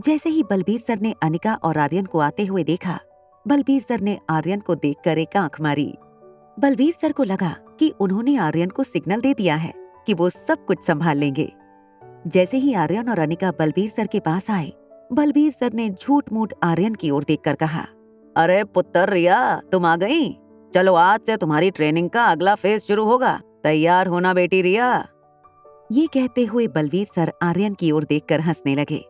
जैसे ही बलबीर सर ने अनिका और आर्यन को आते हुए देखा, बलबीर सर ने आर्यन को देखकर एक आंख मारी। बलबीर सर को लगा कि उन्होंने आर्यन को सिग्नल दे दिया है कि वो सब कुछ संभाल लेंगे। जैसे ही आर्यन और अनिका बलबीर सर के पास आए, बलबीर सर ने झूठ मूठ आर्यन की ओर देखकर कहा, अरे पुत्र रिया, तुम आ गई? चलो आज से तुम्हारी ट्रेनिंग का अगला फेज शुरू होगा। तैयार होना बेटी रिया। ये कहते हुए बलबीर सर आर्यन की ओर देखकर हंसने लगे।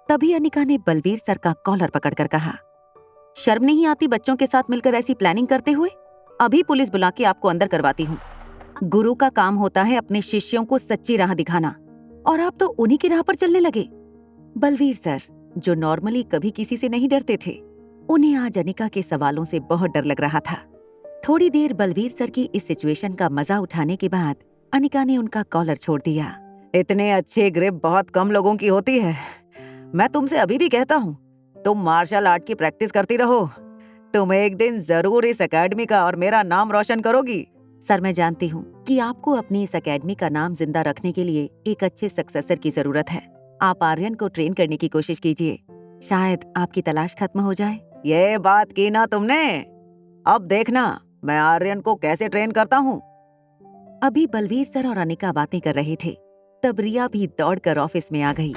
तभी अनिका ने बलबीर सर का कॉलर पकड़कर कहा, शर्म नहीं आती बच्चों के साथ मिलकर ऐसी प्लानिंग करते हुए? अभी पुलिस बुला के आपको अंदर करवाती हूँ। गुरु का काम होता है अपने शिष्यों को सच्ची राह दिखाना, और आप तो उन्हीं की राह पर चलने लगे। बलबीर सर, जो नॉर्मली कभी किसी से नहीं डरते थे, उन्हें आज अनिका के सवालों से बहुत डर लग रहा था। थोड़ी देर बलबीर सर की इस सिचुएशन का मजा उठाने के बाद अनिका ने उनका कॉलर छोड़ दिया। इतने अच्छे ग्रिप बहुत कम लोगों की होती है। मैं तुमसे अभी भी कहता हूँ, तुम मार्शल आर्ट की प्रैक्टिस करती रहो। तुम एक दिन जरूर इस एकेडमी का और मेरा नाम रोशन करोगी। सर, मैं जानती हूँ कि आपको अपनी इस एकेडमी का नाम जिंदा रखने के लिए एक अच्छे सक्सेसर की जरूरत है। आप आर्यन को ट्रेन करने की कोशिश कीजिए, शायद आपकी तलाश खत्म हो जाए। ये बात की ना तुमने? अब देखना मैं आर्यन को कैसे ट्रेन करता हूँ। अभी बलबीर सर और अनिका बातें कर रहे थे, तब रिया भी दौड़कर ऑफिस में आ गई।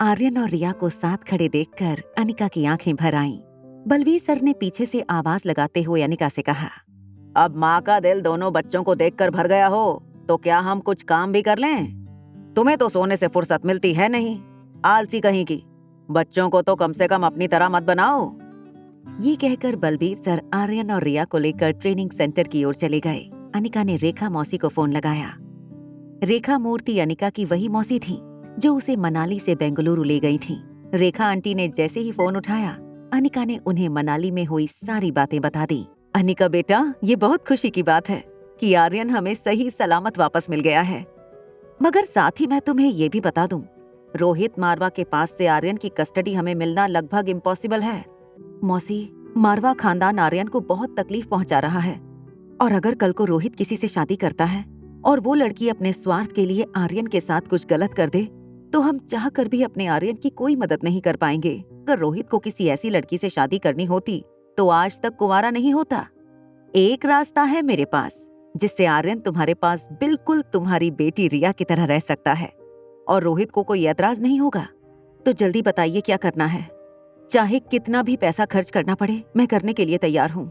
आर्यन और रिया को साथ खड़े देखकर अनिका की आंखें भर आईं। बलबीर सर ने पीछे से आवाज लगाते हुए अनिका से कहा, अब माँ का दिल दोनों बच्चों को देखकर भर गया हो तो क्या हम कुछ काम भी कर लें? तुम्हें तो सोने से फुर्सत मिलती है नहीं, आलसी कहीं की। बच्चों को तो कम से कम अपनी तरह मत बनाओ। ये कहकर बलबीर सर आर्यन और रिया को लेकर ट्रेनिंग सेंटर की ओर चले गए। अनिका ने रेखा मौसी को फोन लगाया। रेखा मूर्ति अनिका की वही मौसी थी जो उसे मनाली से बेंगलुरु ले गई थी। रेखा आंटी ने जैसे ही फोन उठाया, अनिका ने उन्हें मनाली में हुई सारी बातें बता दी। अनिका बेटा, ये बहुत खुशी की बात है कि आर्यन हमें सही सलामत वापस मिल गया है, मगर साथ ही मैं तुम्हें ये भी बता दूं, रोहित मारवा के पास से आर्यन की कस्टडी हमें मिलना लगभग इम्पॉसिबल है। मौसी, मारवा खानदान आर्यन को बहुत तकलीफ पहुंचा रहा है, और अगर कल को रोहित किसी से शादी करता है और वो लड़की अपने स्वार्थ के लिए आर्यन के साथ कुछ गलत कर दे, तो हम चाह कर भी अपने आर्यन की कोई मदद नहीं कर पाएंगे। अगर रोहित को किसी ऐसी लड़की से शादी करनी होती तो आज तक कुंवारा नहीं होता। एक रास्ता है मेरे पास, जिससे आर्यन तुम्हारे पास बिल्कुल तुम्हारी बेटी रिया की तरह रह सकता है और रोहित को कोई ऐतराज नहीं होगा। तो जल्दी बताइए क्या करना है। चाहे कितना भी पैसा खर्च करना पड़े, मैं करने के लिए तैयार हूँ।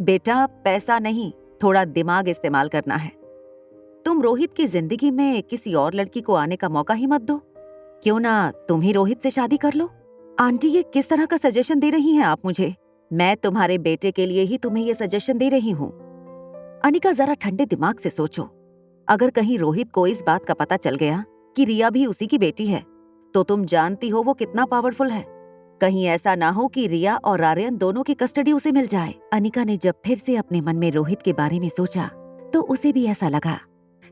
बेटा, पैसा नहीं, थोड़ा दिमाग इस्तेमाल करना है। तुम रोहित की जिंदगी में किसी और लड़की को आने का मौका ही मत दो। क्यों ना तुम ही रोहित से शादी कर लो। आंटी, ये किस तरह का सजेशन दे रही हैं आप मुझे? मैं तुम्हारे बेटे के लिए ही तुम्हें ये सजेशन दे रही हूँ। अनिका, जरा ठंडे दिमाग से सोचो। अगर कहीं रोहित को इस बात का पता चल गया कि रिया भी उसी की बेटी है, तो तुम जानती हो वो कितना पावरफुल है। कहीं ऐसा ना हो कि रिया और आर्यन दोनों की कस्टडी उसे मिल जाए। अनिका ने जब फिर से अपने मन में रोहित के बारे में सोचा, तो उसे भी ऐसा लगा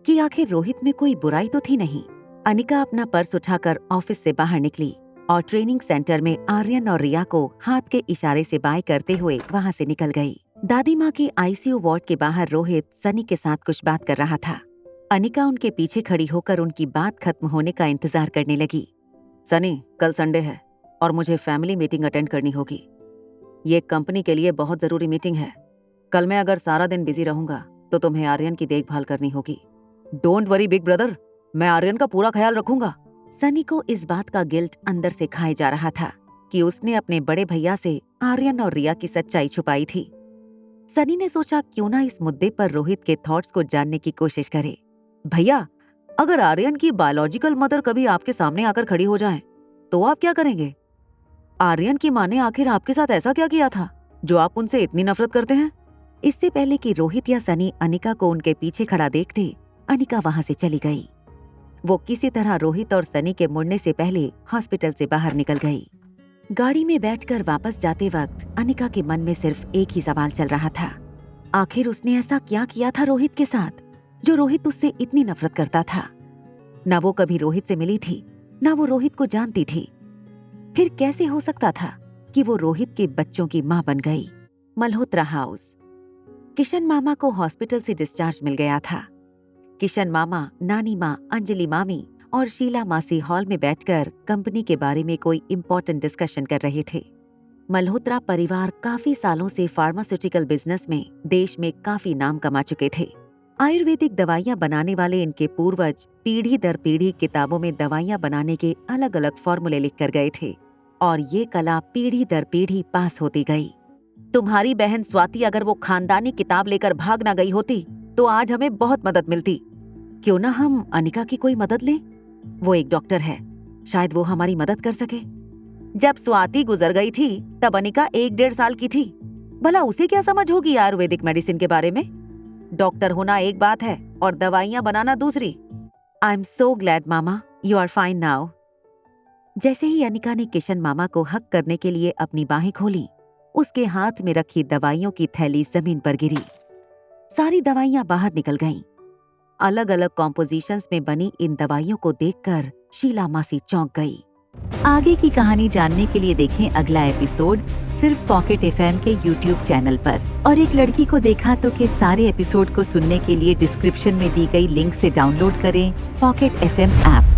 कि आखिर रोहित में कोई बुराई तो थी नहीं। अनिका अपना पर्स उठाकर ऑफिस से बाहर निकली और ट्रेनिंग सेंटर में आर्यन और रिया को हाथ के इशारे से बाय करते हुए वहां से निकल गई। दादी माँ के आईसीयू वार्ड के बाहर रोहित सनी के साथ कुछ बात कर रहा था। अनिका उनके पीछे खड़ी होकर उनकी बात खत्म होने का इंतजार करने लगी। सनी, कल संडे है और मुझे फैमिली मीटिंग अटेंड करनी होगी। ये कंपनी के लिए बहुत जरूरी मीटिंग है। कल मैं अगर सारा दिन बिजी रहूंगा तो तुम्हें आर्यन की देखभाल करनी होगी। डोंट वरी बिग ब्रदर, मैं आर्यन का पूरा ख्याल रखूंगा। सनी को इस बात का गिल्ट अंदर से खाए जा रहा था कि उसने अपने बड़े भैया से आर्यन और रिया की सच्चाई छुपाई थी। सनी ने सोचा क्यों ना इस मुद्दे पर रोहित के थॉट्स को जानने की कोशिश करे। भैया, अगर आर्यन की बायोलॉजिकल मदर कभी आपके सामने आकर खड़ी हो जाए तो आप क्या करेंगे? आर्यन की माँ ने आखिर आपके साथ ऐसा क्या किया था जो आप उनसे इतनी नफरत करते हैं? इससे पहले कि रोहित या सनी अनिका को उनके पीछे खड़ा देखते, अनिका वहां से चली गई। वो किसी तरह रोहित और सनी के मुड़ने से पहले हॉस्पिटल से बाहर निकल गई। गाड़ी में बैठकर वापस जाते वक्त अनिका के मन में सिर्फ एक ही सवाल चल रहा था, आखिर उसने ऐसा क्या किया था रोहित के साथ जो रोहित उससे इतनी नफरत करता था? ना वो कभी रोहित से मिली थी, ना वो रोहित को जानती थी। फिर कैसे हो सकता था कि वो रोहित के बच्चों की माँ बन गई? मल्होत्रा हाउस। किशन मामा को हॉस्पिटल से डिस्चार्ज मिल गया था। किशन मामा, नानी माँ, अंजलि मामी और शीला मासी हॉल में बैठकर कंपनी के बारे में कोई इम्पोर्टेंट डिस्कशन कर रहे थे। मल्होत्रा परिवार काफी सालों से फार्मास्यूटिकल बिजनेस में देश में काफी नाम कमा चुके थे। आयुर्वेदिक दवाइयां बनाने वाले इनके पूर्वज पीढ़ी दर पीढ़ी किताबों में दवाइयां बनाने के अलग अलग फॉर्मूले लिख कर गए थे और ये कला पीढ़ी दर पीढ़ी पास होती गई। तुम्हारी बहन स्वाति अगर वो खानदानी किताब लेकर भाग ना गई होती तो आज हमें बहुत मदद मिलती। क्यों ना हम अनिका की कोई मदद लें? वो एक डॉक्टर है, शायद वो हमारी मदद कर सके। जब स्वाति गुजर गई थी तब अनिका 1-1.5 साल की थी। भला उसे क्या समझ होगी आयुर्वेदिक मेडिसिन के बारे में? डॉक्टर होना एक बात है और दवाइयां बनाना दूसरी। I am so glad mama, you are fine now. जैसे ही अनिका ने किशन मामा को हक करने के लिए अपनी बाहें खोली, उसके हाथ में रखी दवाइयों की थैली जमीन पर गिरी। सारी दवाइयां बाहर निकल गईं। अलग अलग कॉम्पोजिशंस में बनी इन दवाइयों को देखकर शीला मासी चौंक गई। आगे की कहानी जानने के लिए देखें अगला एपिसोड सिर्फ पॉकेट एफएम के यूट्यूब चैनल पर। और एक लड़की को देखा तो के सारे एपिसोड को सुनने के लिए डिस्क्रिप्शन में दी गई लिंक से डाउनलोड करें पॉकेट एफएम ऐप।